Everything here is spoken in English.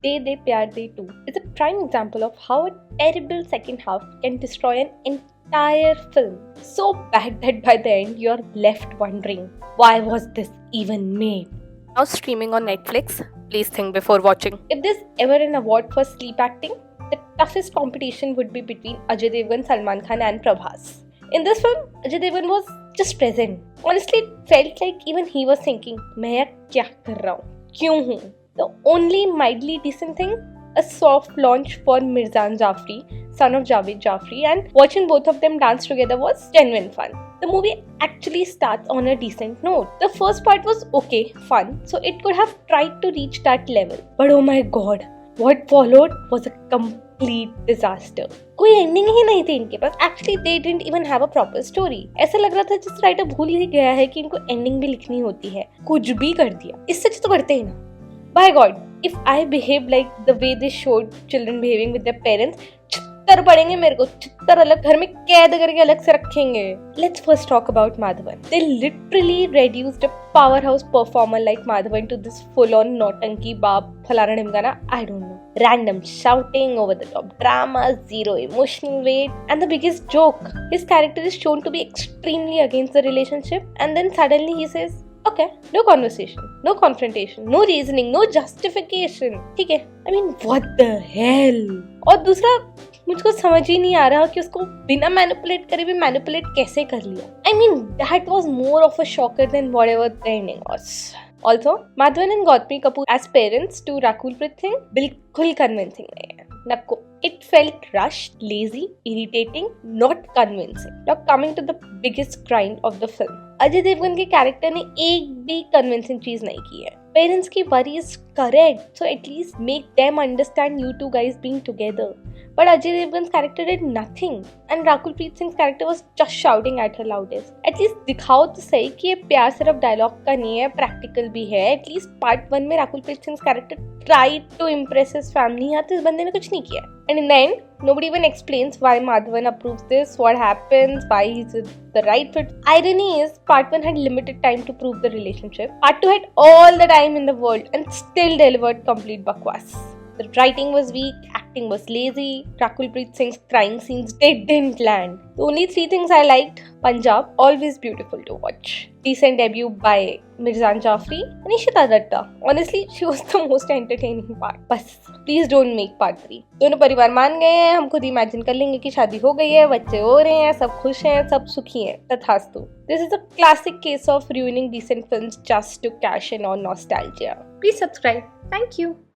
De De Pyar De 2 is a prime example of how a terrible second half can destroy an entire film. So bad that by the end you're left wondering, why was this even made? Now streaming on Netflix, please think before watching. If there's ever an award for sleep acting, the toughest competition would be between Ajay Devgn, Salman Khan and Prabhas. In this film, Ajay Devgn was just present. Honestly, it felt like even he was thinking, मैं यार क्या कर रहा हूँ? क्यों हूँ? The only mildly decent thing, a soft launch for Mirzan Jafri, son of Javed Jafri, and watching both of them dance together was genuine fun. The movie actually starts on a decent note. The first part was okay, fun, so it could have tried to reach that level. But oh my god, what followed was a complete disaster. कोई ending ही नहीं थी इनके पास. Actually, they didn't even have a proper story. ऐसा लग रहा था जिस writer भूल ही गया है कि इनको एंडिंग भी लिखनी होती है. कुछ भी कर दिया. इससे अच्छा तो करते ही ना. By God, if I behaved like the way they showed children behaving with their parents, छित्तर पड़ेंगे मेरे को. छित्तर अलग घर में कैद करके अलग से रखेंगे. Let's first talk about Madhavan. They literally reduced a powerhouse performer like Madhavan to this full-on nautanki baap phalana dhimkana. I don't know. Random shouting, over-the-top drama, zero emotional weight, and the biggest joke, his character is shown to be extremely against the relationship, and then suddenly he says, okay, no conversation, no confrontation, no reasoning, no justification. ठीक है? I mean, what the hell? और दूसरा, मुझको समझ ही नहीं आ रहा कि उसको बिना मैनिपुलेट करे भी मैनिपुलेट कैसे कर लिया. I mean, that was more of a shocker than whatever the ending was. Also, Madhavan and Gautami Kapoor as parents to Rakul Preet Singh बिल्कुल convincing नहीं है. Nakko. It felt rushed, lazy, irritating, not convincing. Now coming to the biggest grind of the film. Ajay Devgan के character ने एक भी convincing चीज नहीं की है. पेरेंट्स की worry is correct, so at least make them understand you two guys being together. But Ajay Devgan's character did nothing, and Rakul Preet Singh's character was just shouting at her loudest. At least दिखाओ तो सही कि ये प्यार सिर्फ dialogue का नहीं है, प्रैक्टिकल भी है. At least part 1 में Rakul Preet Singh's character tried to impress his family. यहाँ तो इस बंदे ने कुछ नहीं किया. And in the end, nobody even explains why Madhavan approves this, what happens, why he's the right fit. Irony is, part 1 had limited time to prove the relationship. Part 2 had all the time in the world and still delivered complete bakwas. The writing was weak, acting was lazy, Rakul Preet Singh's crying scenes didn't land. The only 3 things I liked: Punjab, always beautiful to watch. Decent debut by Mirzan Jafri and Ishita Datta. Honestly, she was the most entertaining part. बस, please don't make part 3. दोनों परिवार मान गए हैं, हम खुद imagine कर लेंगे कि शादी हो गई है, बच्चे हो रहे हैं, सब खुश हैं, सब सुखी हैं. तथास्तु. This is a classic case of ruining decent films just to cash in on nostalgia. Please subscribe. Thank you.